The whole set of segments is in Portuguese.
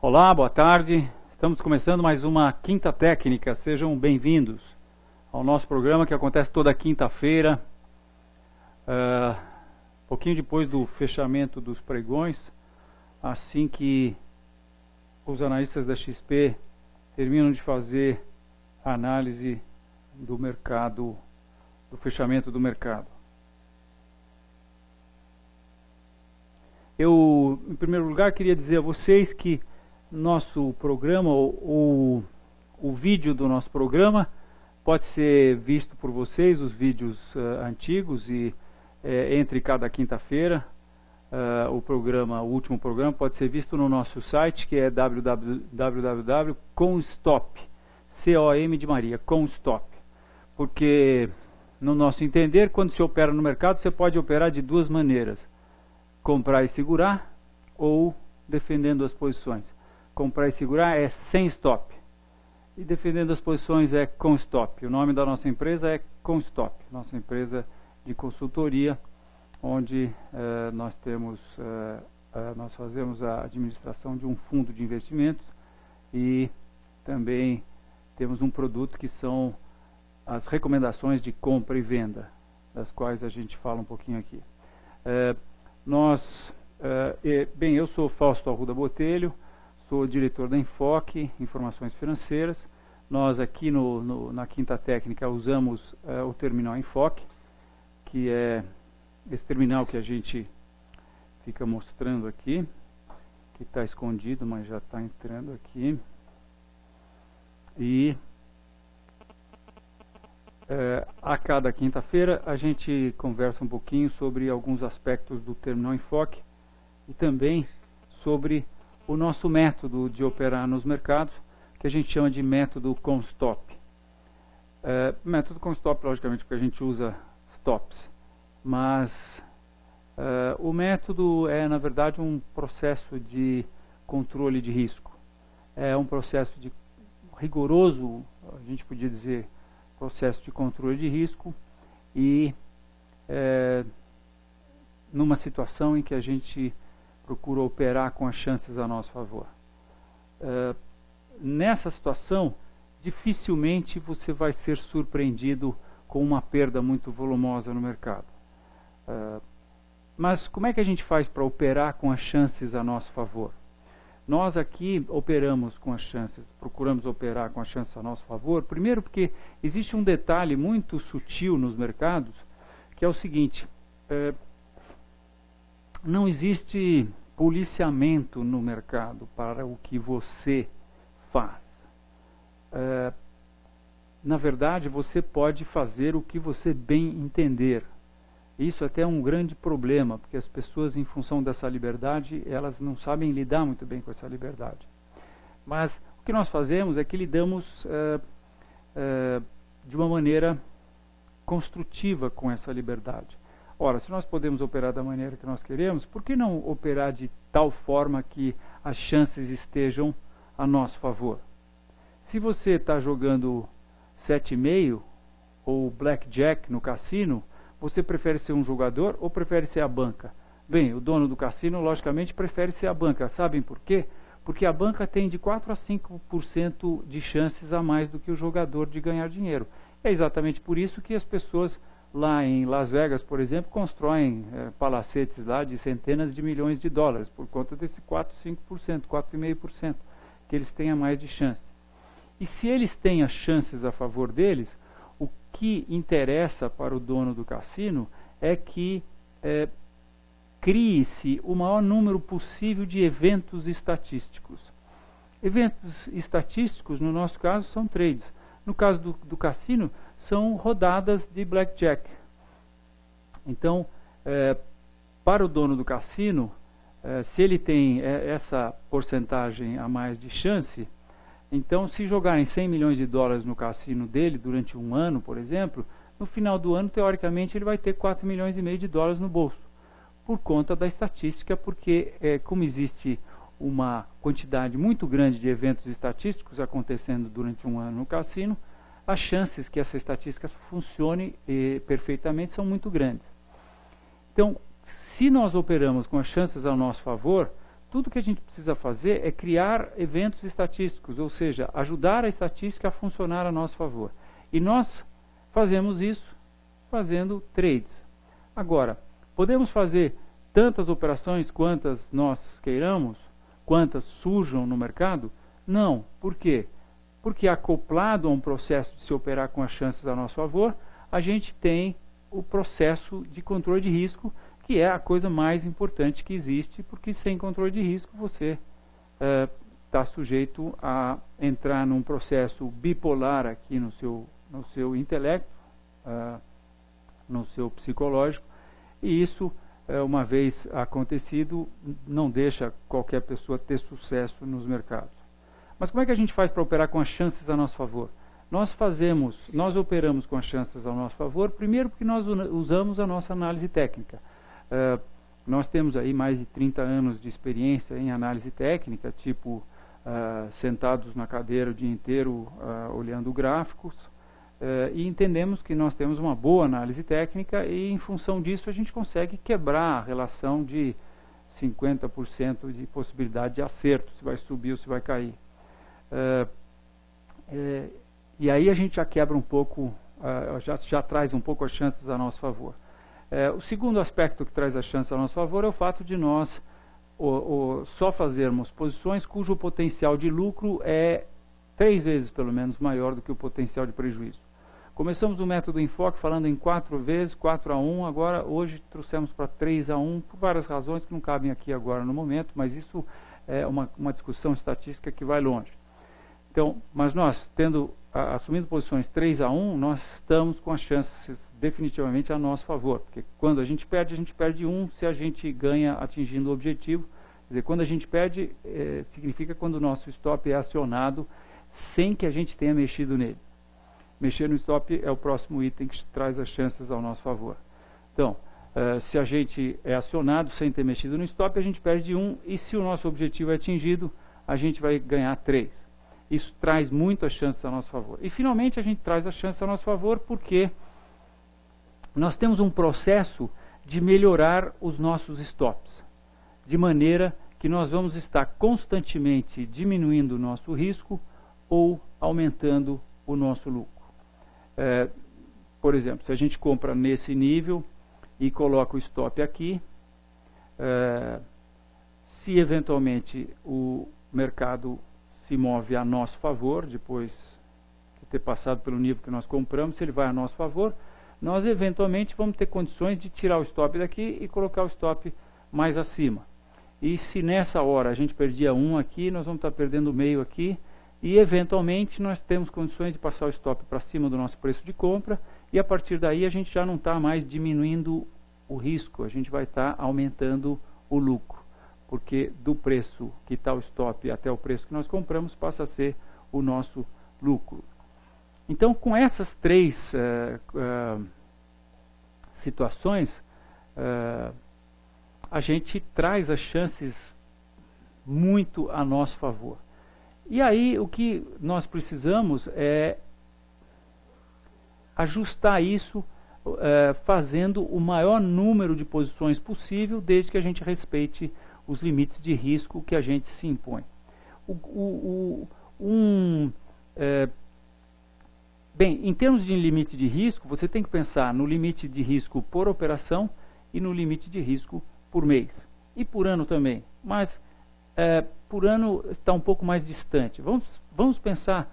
Olá, boa tarde. Estamos começando mais uma Quinta Técnica. Sejam bem-vindos ao nosso programa que acontece toda quinta-feira, pouquinho depois do fechamento dos pregões, assim que os analistas da XP terminam de fazer a análise do mercado, do fechamento do mercado. Eu, em primeiro lugar, queria dizer a vocês que nosso programa, o vídeo do nosso programa pode ser visto por vocês, os vídeos antigos, e entre cada quinta-feira o último programa pode ser visto no nosso site, que é www.comstop, C-O-M de Maria, Comstop. Porque, no nosso entender, quando se opera no mercado, você pode operar de duas maneiras: comprar e segurar, ou defendendo as posições. Comprar e segurar é sem stop, e defendendo as posições é com stop. O nome da nossa empresa é Comstop, nossa empresa de consultoria, onde nós fazemos a administração de um fundo de investimentos e também temos um produto que são as recomendações de compra e venda, das quais a gente fala um pouquinho aqui. Eu sou Fausto Arruda Botelho, sou diretor da Enfoque Informações Financeiras. Nós aqui na Quinta Técnica usamos o terminal Enfoque, que é esse terminal que a gente fica mostrando aqui, que está escondido, mas já está entrando aqui. E a cada quinta-feira a gente conversa um pouquinho sobre alguns aspectos do terminal Enfoque e também sobre o nosso método de operar nos mercados, que a gente chama de método Comstop. Método Comstop, logicamente, porque a gente usa stops, mas o método é, na verdade, um processo de controle de risco. É um processo rigoroso, a gente podia dizer, processo de controle de risco, e numa situação em que a gente procura operar com as chances a nosso favor. Nessa situação, dificilmente você vai ser surpreendido com uma perda muito volumosa no mercado. Mas como é que a gente faz para operar com as chances a nosso favor? Nós aqui operamos com as chances, procuramos operar com as chances a nosso favor, primeiro porque existe um detalhe muito sutil nos mercados, que é o seguinte: não existe policiamento no mercado para o que você faz. Na verdade, você pode fazer o que você bem entender. Isso até é um grande problema, porque as pessoas, em função dessa liberdade, elas não sabem lidar muito bem com essa liberdade. Mas o que nós fazemos é que lidamos de uma maneira construtiva com essa liberdade. Ora, se nós podemos operar da maneira que nós queremos, por que não operar de tal forma que as chances estejam a nosso favor? Se você está jogando 7,5 ou blackjack no cassino, você prefere ser um jogador ou prefere ser a banca? Bem, o dono do cassino, logicamente, prefere ser a banca. Sabem por quê? Porque a banca tem de 4 a 5% de chances a mais do que o jogador de ganhar dinheiro. É exatamente por isso que as pessoas lá em Las Vegas, por exemplo, constroem palacetes lá de centenas de milhões de dólares, por conta desse 4, 5%, 4,5% que eles têm a mais de chance. E se eles têm as chances a favor deles, o que interessa para o dono do cassino é que crie-se o maior número possível de eventos estatísticos. Eventos estatísticos, no nosso caso, são trades. No caso do cassino, são rodadas de blackjack. Então, para o dono do cassino, se ele tem essa porcentagem a mais de chance, então, se jogarem 100 milhões de dólares no cassino dele durante um ano, por exemplo, no final do ano, teoricamente, ele vai ter 4 milhões e meio de dólares no bolso, por conta da estatística, porque como existe uma quantidade muito grande de eventos estatísticos acontecendo durante um ano no cassino, as chances que essa estatística funcione perfeitamente são muito grandes. Então, se nós operamos com as chances ao nosso favor, tudo que a gente precisa fazer é criar eventos estatísticos, ou seja, ajudar a estatística a funcionar a nosso favor. E nós fazemos isso fazendo trades. Agora, podemos fazer tantas operações quantas nós queiramos, quantas surjam no mercado? Não. Por quê? Porque acoplado a um processo de se operar com as chances a nosso favor, a gente tem o processo de controle de risco, que é a coisa mais importante que existe, porque sem controle de risco você está sujeito a entrar num processo bipolar aqui no seu intelecto, no seu psicológico, e isso, uma vez acontecido, não deixa qualquer pessoa ter sucesso nos mercados. Mas como é que a gente faz para operar com as chances a nosso favor? Nós operamos com as chances ao nosso favor, primeiro porque nós usamos a nossa análise técnica. Nós temos aí mais de 30 anos de experiência em análise técnica, tipo sentados na cadeira o dia inteiro olhando gráficos, e entendemos que nós temos uma boa análise técnica e em função disso a gente consegue quebrar a relação de 50% de possibilidade de acerto, se vai subir ou se vai cair. E aí a gente já quebra um pouco, já traz um pouco as chances a nosso favor. O segundo aspecto que traz as chances a nosso favor é o fato de nós só fazermos posições cujo potencial de lucro é 3 vezes pelo menos maior do que o potencial de prejuízo. Começamos o método Enfoque falando em 4 vezes, 4-1, agora hoje trouxemos para 3-1, por várias razões que não cabem aqui agora no momento, mas isso é uma discussão estatística que vai longe. Então, mas nós, assumindo posições 3-1, nós estamos com as chances definitivamente a nosso favor, porque quando a gente perde 1 se a gente ganha atingindo o objetivo. Quer dizer, quando a gente perde, significa quando o nosso stop é acionado sem que a gente tenha mexido nele. Mexer no stop é o próximo item que traz as chances ao nosso favor. Então, se a gente é acionado sem ter mexido no stop, a gente perde 1, e se o nosso objetivo é atingido, a gente vai ganhar 3. Isso traz muitas chances a nosso favor. E finalmente a gente traz as chances a nosso favor porque nós temos um processo de melhorar os nossos stops, de maneira que nós vamos estar constantemente diminuindo o nosso risco ou aumentando o nosso lucro. Por exemplo, se a gente compra nesse nível e coloca o stop aqui, se eventualmente o mercado se move a nosso favor, depois de ter passado pelo nível que nós compramos, se ele vai a nosso favor, nós eventualmente vamos ter condições de tirar o stop daqui e colocar o stop mais acima. E se nessa hora a gente perdia 1 aqui, nós vamos estar perdendo meio aqui, e eventualmente nós temos condições de passar o stop para cima do nosso preço de compra, e a partir daí a gente já não está mais diminuindo o risco, a gente vai estar aumentando o lucro, porque do preço que está o stop até o preço que nós compramos passa a ser o nosso lucro. Então, com essas 3 situações, a gente traz as chances muito a nosso favor. E aí o que nós precisamos é ajustar isso fazendo o maior número de posições possível, desde que a gente respeite os limites de risco que a gente se impõe. Bem, em termos de limite de risco, você tem que pensar no limite de risco por operação e no limite de risco por mês. E por ano também, mas por ano está um pouco mais distante. Vamos pensar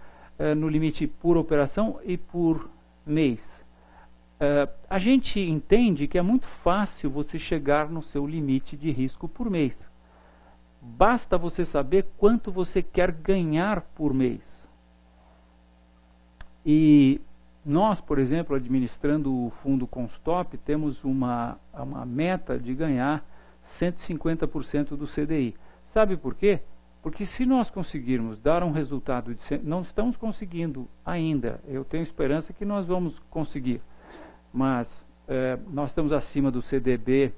no limite por operação e por mês. A gente entende que é muito fácil você chegar no seu limite de risco por mês. Basta você saber quanto você quer ganhar por mês. E nós, por exemplo, administrando o fundo Constop, temos uma meta de ganhar 150% do CDI. Sabe por quê? Porque se nós conseguirmos dar um resultado, não estamos conseguindo ainda, eu tenho esperança que nós vamos conseguir, mas nós estamos acima do CDI,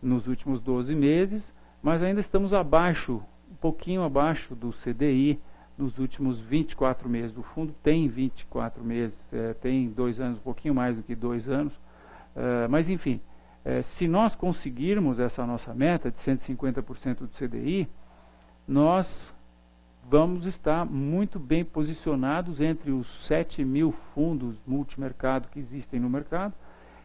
nos últimos 12 meses, mas ainda estamos abaixo, um pouquinho abaixo do CDI nos últimos 24 meses. O fundo tem 24 meses, tem 2 anos, um pouquinho mais do que 2 anos, mas enfim, Se nós conseguirmos essa nossa meta de 150% do CDI, nós vamos estar muito bem posicionados entre os 7.000 fundos multimercado que existem no mercado,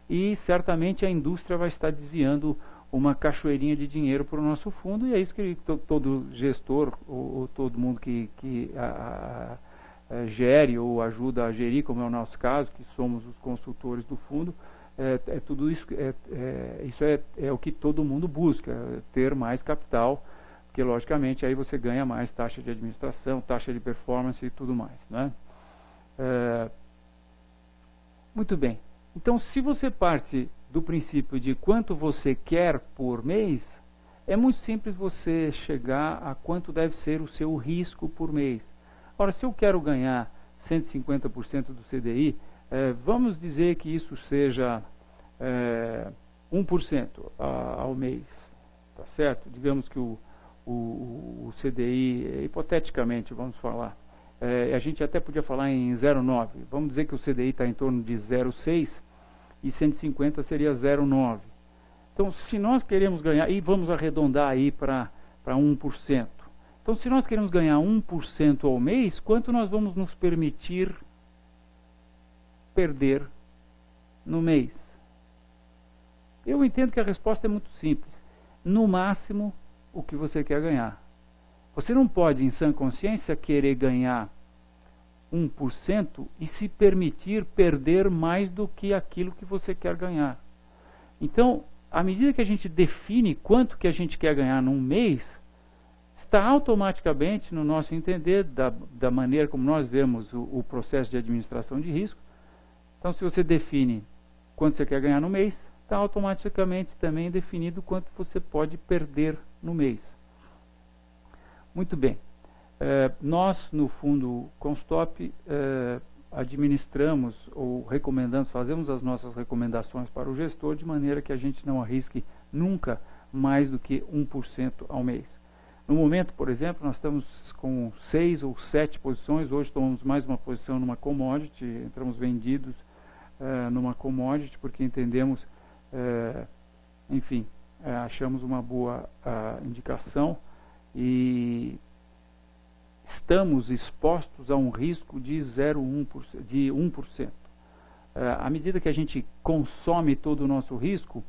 e certamente a indústria vai estar desviando uma cachoeirinha de dinheiro para o nosso fundo, e é isso que todo gestor ou todo mundo que gere ou ajuda a gerir, como é o nosso caso, que somos os consultores do fundo, tudo isso, isso é o que todo mundo busca, ter mais capital, porque logicamente aí você ganha mais taxa de administração, taxa de performance e tudo mais, né? Muito bem. Então, se você parte do princípio de quanto você quer por mês, é muito simples você chegar a quanto deve ser o seu risco por mês. Ora, se eu quero ganhar 150% do CDI, vamos dizer que isso seja 1% ao mês, tá certo? Digamos que o CDI, hipoteticamente, vamos falar, a gente até podia falar em 0,9. Vamos dizer que o CDI está em torno de 0,6 e 150 seria 0,9. Então, se nós queremos ganhar, e vamos arredondar aí para 1%. Então, se nós queremos ganhar 1% ao mês, quanto nós vamos nos permitir perder no mês? Eu entendo que a resposta é muito simples. No máximo, o que você quer ganhar. Você não pode, em sã consciência, querer ganhar 1% e se permitir perder mais do que aquilo que você quer ganhar. Então, à medida que a gente define quanto que a gente quer ganhar num mês, está automaticamente, no nosso entender, da maneira como nós vemos o processo de administração de risco. Então, se você define quanto você quer ganhar no mês, está automaticamente também definido quanto você pode perder no mês. Muito bem. Nós, no fundo Constop, administramos ou recomendamos, fazemos as nossas recomendações para o gestor de maneira que a gente não arrisque nunca mais do que 1% ao mês. No momento, por exemplo, nós estamos com 6 ou 7 posições. Hoje tomamos mais uma posição numa commodity, entramos vendidos numa commodity porque entendemos, enfim, achamos uma boa indicação e estamos expostos a um risco de 0,1%, de 1%. À medida que a gente consome todo o nosso risco,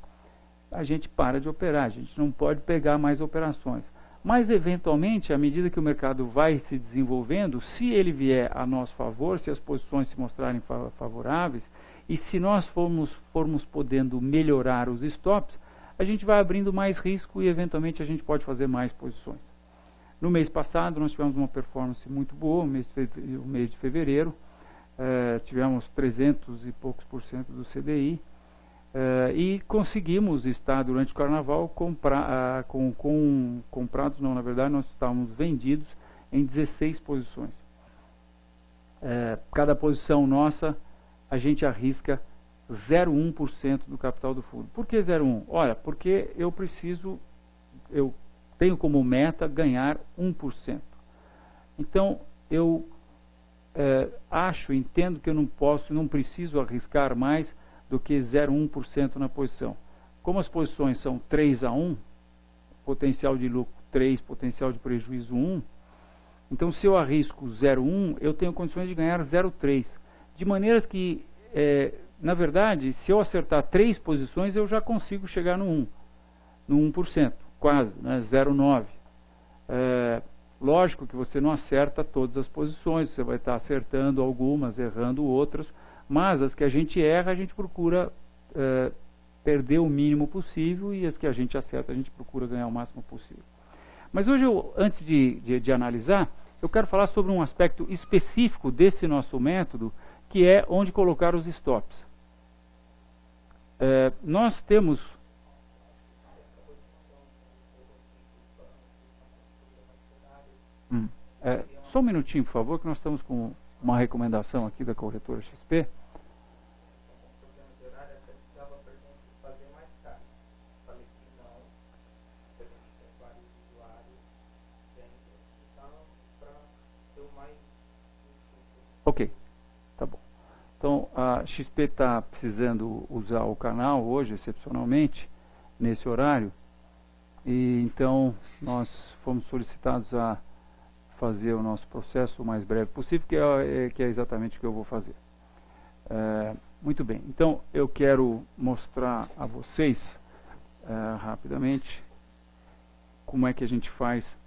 a gente para de operar, a gente não pode pegar mais operações. Mas, eventualmente, à medida que o mercado vai se desenvolvendo, se ele vier a nosso favor, se as posições se mostrarem favoráveis, e se nós formos podendo melhorar os stops, a gente vai abrindo mais risco e, eventualmente, a gente pode fazer mais posições. No mês passado, nós tivemos uma performance muito boa, o mês de fevereiro, tivemos 300 e poucos por cento do CDI, e conseguimos estar durante o carnaval comprados, não, na verdade nós estávamos vendidos em 16 posições. Cada posição nossa, a gente arrisca 0,1% do capital do fundo. Por que 0,1? Olha, porque eu tenho como meta ganhar 1%. Então, eu entendo que eu não preciso arriscar mais do que 0,1% na posição. Como as posições são 3-1, potencial de lucro 3, potencial de prejuízo 1, então se eu arrisco 0,1, eu tenho condições de ganhar 0,3. De maneiras que, na verdade, se eu acertar 3 posições, eu já consigo chegar no 1%, quase, né, 0,9. Lógico que você não acerta todas as posições, você vai estar acertando algumas, errando outras, mas as que a gente erra, a gente procura perder o mínimo possível, e as que a gente acerta, a gente procura ganhar o máximo possível. Mas hoje, antes de analisar, eu quero falar sobre um aspecto específico desse nosso método, que é onde colocar os stops. Nós temos... Só um minutinho, por favor, que nós estamos com uma recomendação aqui da corretora XP. Ok, tá bom. Então, a XP está precisando usar o canal hoje, excepcionalmente, nesse horário, e então nós fomos solicitados a fazer o nosso processo o mais breve possível, que é exatamente o que eu vou fazer. Muito bem, então eu quero mostrar a vocês rapidamente como é que a gente faz,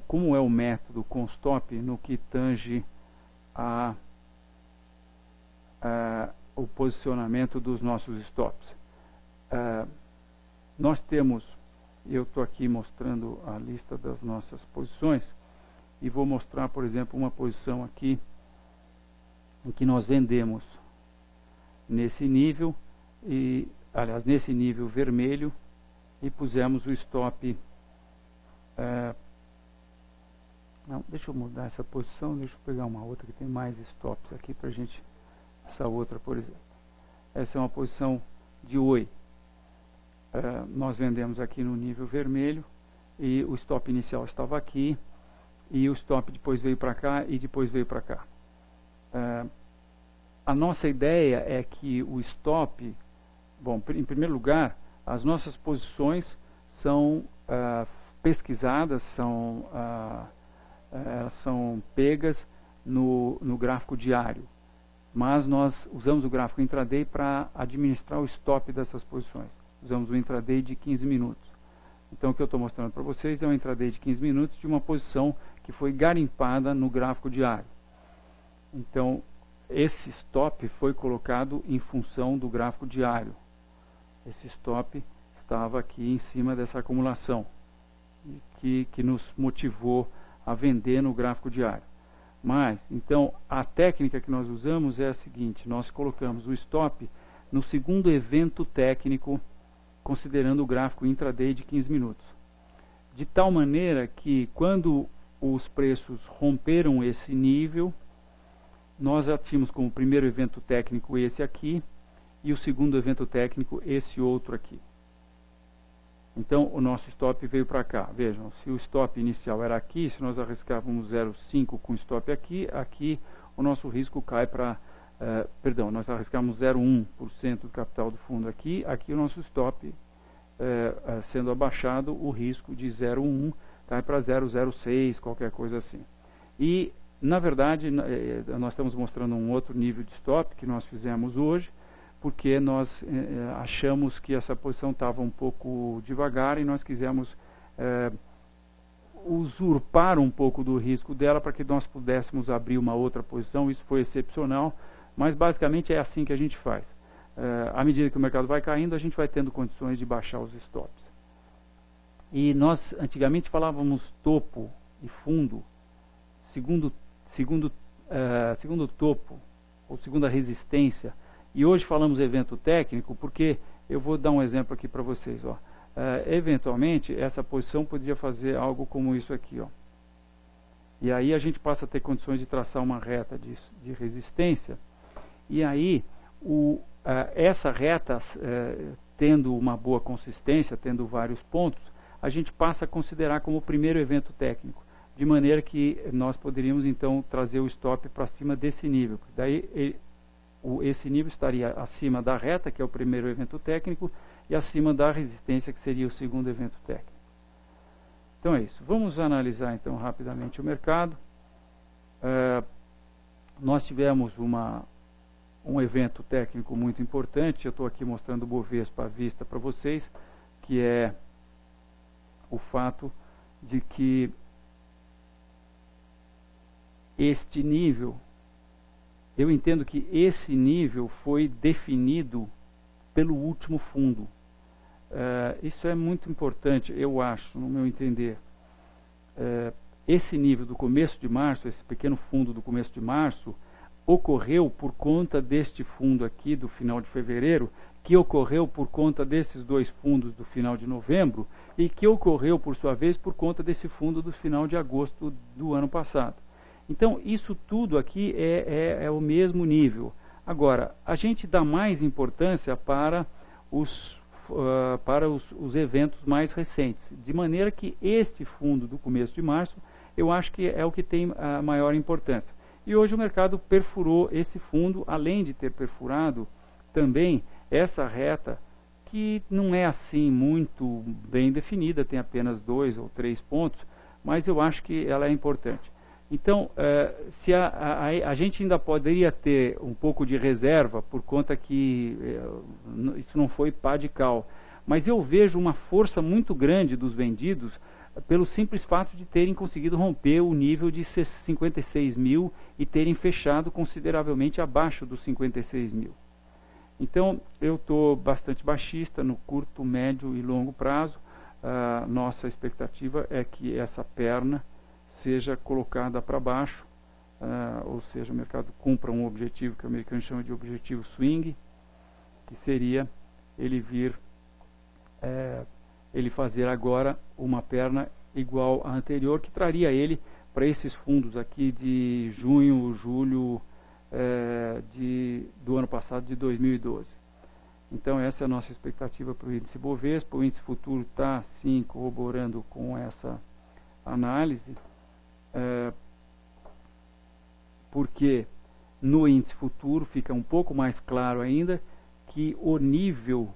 como é o método Constop no que tange o posicionamento dos nossos stops. Nós temos, eu estou aqui mostrando a lista das nossas posições e vou mostrar, por exemplo, uma posição aqui em que nós vendemos nesse nível, aliás, nesse nível vermelho, e pusemos o stop. Não, deixa eu mudar essa posição, deixa eu pegar uma outra que tem mais stops aqui para a gente. Essa outra, por exemplo. Essa é uma posição de Oi. Nós vendemos aqui no nível vermelho e o stop inicial estava aqui e o stop depois veio para cá e depois veio para cá. A nossa ideia é que o stop, bom, em primeiro lugar, as nossas posições são pesquisadas, são pegas no gráfico diário, mas nós usamos o gráfico intraday para administrar o stop dessas posições. Usamos o intraday de 15 minutos. Então o que eu estou mostrando para vocês é um intraday de 15 minutos de uma posição que foi garimpada no gráfico diário. Então esse stop foi colocado em função do gráfico diário. Esse stop estava aqui em cima dessa acumulação, que nos motivou a vender no gráfico diário. Mas, então, a técnica que nós usamos é a seguinte: nós colocamos o stop no segundo evento técnico, considerando o gráfico intraday de 15 minutos. De tal maneira que, quando os preços romperam esse nível, nós já tínhamos como primeiro evento técnico esse aqui, e o segundo evento técnico esse outro aqui. Então o nosso stop veio para cá. Vejam, se o stop inicial era aqui, se nós arriscávamos 0,5 com stop aqui, aqui o nosso risco cai para, perdão, nós arriscamos 0,1% do capital do fundo aqui, aqui o nosso stop sendo abaixado, o risco de 0,1 cai para 0,06, qualquer coisa assim. E na verdade nós estamos mostrando um outro nível de stop que nós fizemos hoje, porque nós achamos que essa posição estava um pouco devagar e nós quisemos usurpar um pouco do risco dela para que nós pudéssemos abrir uma outra posição. Isso foi excepcional, mas basicamente é assim que a gente faz. À medida que o mercado vai caindo, a gente vai tendo condições de baixar os stops. E nós antigamente falávamos topo e fundo, segundo topo ou segunda resistência. E hoje falamos evento técnico porque eu vou dar um exemplo aqui para vocês. Eventualmente, essa posição poderia fazer algo como isso aqui. E aí a gente passa a ter condições de traçar uma reta de resistência. E aí, essa reta, tendo uma boa consistência, tendo vários pontos, a gente passa a considerar como o primeiro evento técnico. De maneira que nós poderíamos, então, trazer o stop para cima desse nível. Daí, esse nível estaria acima da reta, que é o primeiro evento técnico, e acima da resistência, que seria o segundo evento técnico. Então é isso. Vamos analisar então rapidamente o mercado. Nós tivemos um evento técnico muito importante. Eu estou aqui mostrando o Bovespa à vista para vocês, que é o fato de que este nível, eu entendo que esse nível foi definido pelo último fundo. Isso é muito importante, eu acho, no meu entender. Esse nível do começo de março, esse pequeno fundo do começo de março, ocorreu por conta deste fundo aqui do final de fevereiro, que ocorreu por conta desses dois fundos do final de novembro, e que ocorreu, por sua vez, por conta desse fundo do final de agosto do ano passado. Então, isso tudo aqui é o mesmo nível. Agora, a gente dá mais importância para os eventos mais recentes, de maneira que este fundo do começo de março, eu acho que é o que tem a maior importância. E hoje o mercado perfurou esse fundo, além de ter perfurado também essa reta, que não é assim muito bem definida, tem apenas 2 ou 3 pontos, mas eu acho que ela é importante. Então, se a gente ainda poderia ter um pouco de reserva, por conta que isso não foi pá de cal, mas eu vejo uma força muito grande dos vendidos, pelo simples fato de terem conseguido romper o nível de 56 mil e terem fechado consideravelmente abaixo dos 56 mil. Então, eu estou bastante baixista no curto, médio e longo prazo. Nossa expectativa é que essa perna seja colocada para baixo, ou seja, o mercado cumpra um objetivo que o americano chama de objetivo swing, que seria ele ele fazer agora uma perna igual à anterior, que traria ele para esses fundos aqui de junho, julho do ano passado, de 2012. Então essa é a nossa expectativa para o índice Bovespa. O índice futuro está sim corroborando com essa análise, porque no índice futuro fica um pouco mais claro ainda que o nível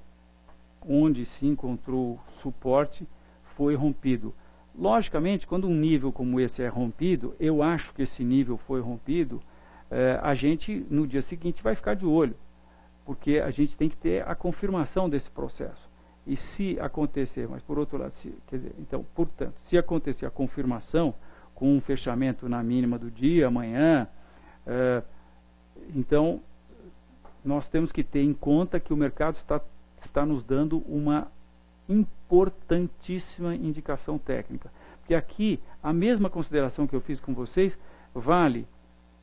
onde se encontrou suporte foi rompido. Logicamente, quando um nível como esse é rompido, eu acho que esse nível foi rompido, a gente no dia seguinte vai ficar de olho, porque a gente tem que ter a confirmação desse processo. E se acontecer, mas por outro lado, portanto, se acontecer a confirmação com um fechamento na mínima do dia, amanhã, então nós temos que ter em conta que o mercado está nos dando uma importantíssima indicação técnica. Porque aqui, a mesma consideração que eu fiz com vocês, vale.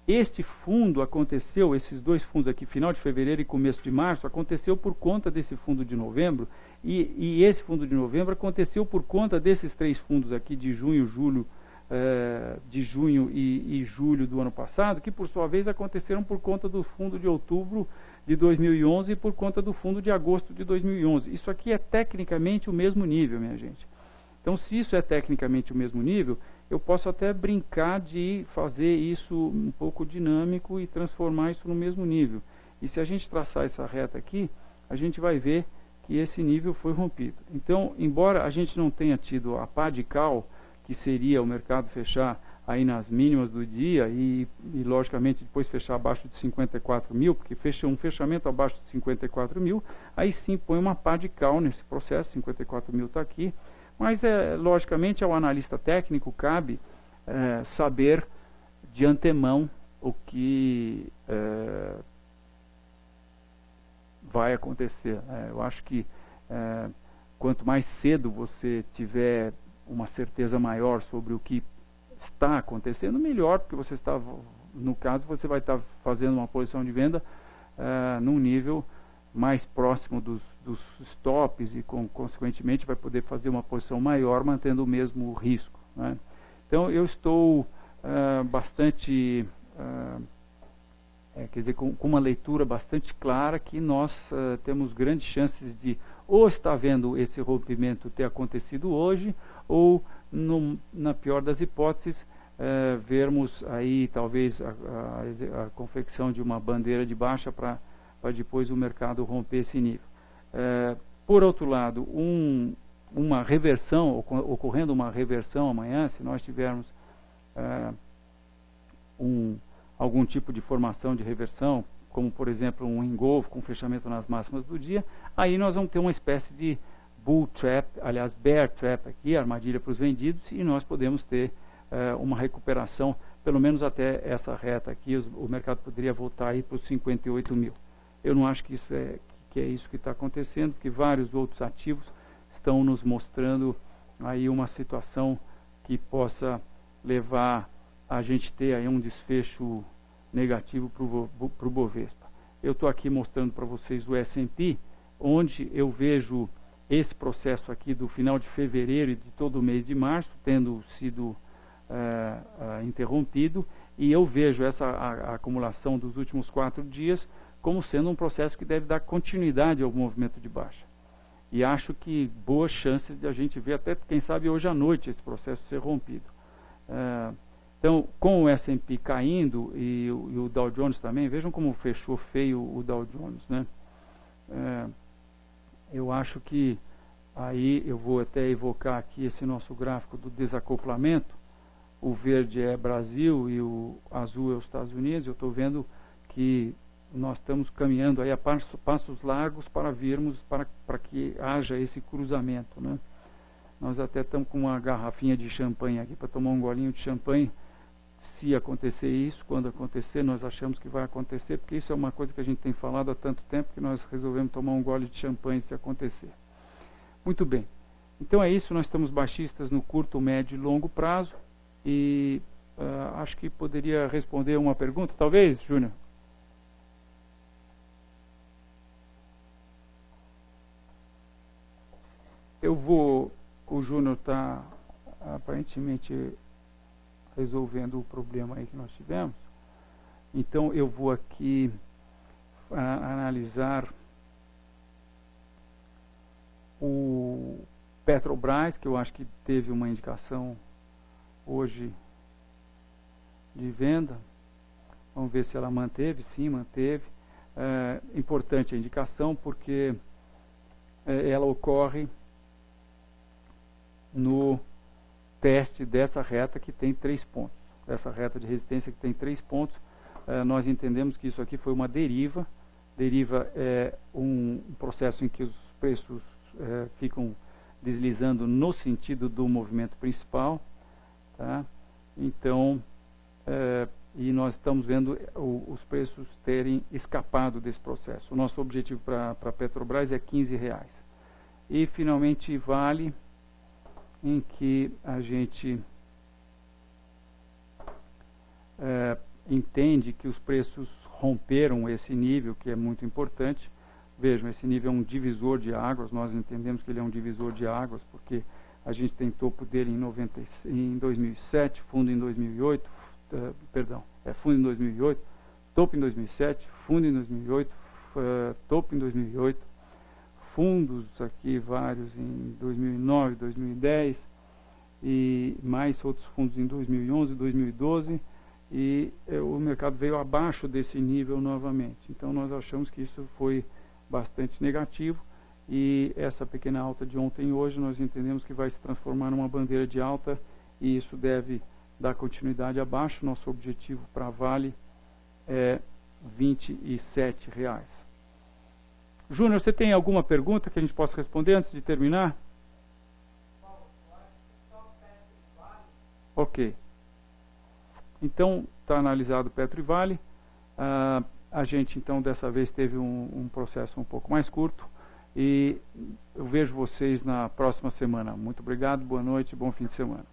Este fundo aconteceu, esses dois fundos aqui, final de fevereiro e começo de março, aconteceu por conta desse fundo de novembro, e esse fundo de novembro aconteceu por conta desses 3 fundos aqui de junho, e julho do ano passado, que por sua vez aconteceram por conta do fundo de outubro de 2011 e por conta do fundo de agosto de 2011. Isso aqui é tecnicamente o mesmo nível, minha gente. Então, se isso é tecnicamente o mesmo nível, eu posso até brincar de fazer isso um pouco dinâmico e transformar isso no mesmo nível. E se a gente traçar essa reta aqui, a gente vai ver que esse nível foi rompido. Então, embora a gente não tenha tido a pá de cal, que seria o mercado fechar aí nas mínimas do dia e logicamente depois fechar abaixo de 54 mil, porque um fechamento abaixo de 54 mil, aí sim põe uma pá de cal nesse processo. 54 mil está aqui, mas logicamente ao analista técnico cabe saber de antemão o que vai acontecer. Eu acho que quanto mais cedo você tiver uma certeza maior sobre o que está acontecendo, melhor, porque você está, no caso, você vai estar fazendo uma posição de venda num nível mais próximo dos stops e, consequentemente, vai poder fazer uma posição maior, mantendo o mesmo risco, né? Então, eu estou bastante, quer dizer, com uma leitura bastante clara que nós temos grandes chances de ou estar vendo esse rompimento ter acontecido hoje, ou, na pior das hipóteses, vermos aí talvez a confecção de uma bandeira de baixa para depois o mercado romper esse nível. Por outro lado, uma reversão, ocorrendo uma reversão amanhã, se nós tivermos algum tipo de formação de reversão, como por exemplo um engolfo com fechamento nas máximas do dia, aí nós vamos ter uma espécie de bull trap, aliás bear trap aqui, armadilha para os vendidos, e nós podemos ter uma recuperação, pelo menos até essa reta aqui, o mercado poderia voltar aí para os 58 mil. Eu não acho que isso é isso que está acontecendo, porque vários outros ativos estão nos mostrando aí uma situação que possa levar a gente ter aí um desfecho negativo para o Bovespa. Eu estou aqui mostrando para vocês o S&P, onde eu vejo esse processo aqui do final de fevereiro e de todo o mês de março tendo sido interrompido, e eu vejo a acumulação dos últimos 4 dias como sendo um processo que deve dar continuidade ao movimento de baixa. E acho que boas chances de a gente ver até, quem sabe, hoje à noite esse processo ser rompido. Então, com o S&P caindo e o Dow Jones também, vejam como fechou feio o Dow Jones, né? Eu acho que aí eu vou até evocar aqui esse nosso gráfico do desacoplamento. O verde é Brasil e o azul é os Estados Unidos. Eu estou vendo que nós estamos caminhando aí a passos largos para virmos, para que haja esse cruzamento, né? Nós até estamos com uma garrafinha de champanhe aqui para tomar um golinho de champanhe. Se acontecer isso, quando acontecer, nós achamos que vai acontecer, porque isso é uma coisa que a gente tem falado há tanto tempo que nós resolvemos tomar um gole de champanhe se acontecer. Muito bem. Então é isso, nós estamos baixistas no curto, médio e longo prazo. E acho que poderia responder uma pergunta, talvez, Júnior? O Júnior está aparentemente resolvendo o problema aí que nós tivemos. Então eu vou aqui analisar o Petrobras, que eu acho que teve uma indicação hoje de venda. Vamos ver se ela manteve. Sim, manteve. Importante a indicação porque ela ocorre no teste dessa reta que tem 3 pontos. Dessa reta de resistência que tem 3 pontos. Nós entendemos que isso aqui foi uma deriva. Deriva é um processo em que os preços ficam deslizando no sentido do movimento principal. Tá? Então, e nós estamos vendo os preços terem escapado desse processo. O nosso objetivo para a Petrobras é R$15. E finalmente Vale, em que a gente entende que os preços romperam esse nível, que é muito importante. Vejam, esse nível é um divisor de águas, nós entendemos que ele é um divisor de águas, porque a gente tem topo dele em 2007, fundo em 2008, fundo em 2008, topo em 2007, fundo em 2008, topo em 2008, fundos aqui vários em 2009, 2010 e mais outros fundos em 2011, 2012 e o mercado veio abaixo desse nível novamente. Então nós achamos que isso foi bastante negativo e essa pequena alta de ontem e hoje nós entendemos que vai se transformar numa bandeira de alta e isso deve dar continuidade abaixo. Nosso objetivo para a Vale é R$27. Júnior, você tem alguma pergunta que a gente possa responder antes de terminar? Ok. Então, está analisado Petro e Vale. A gente, então, dessa vez teve um processo um pouco mais curto. E eu vejo vocês na próxima semana. Muito obrigado, boa noite, bom fim de semana.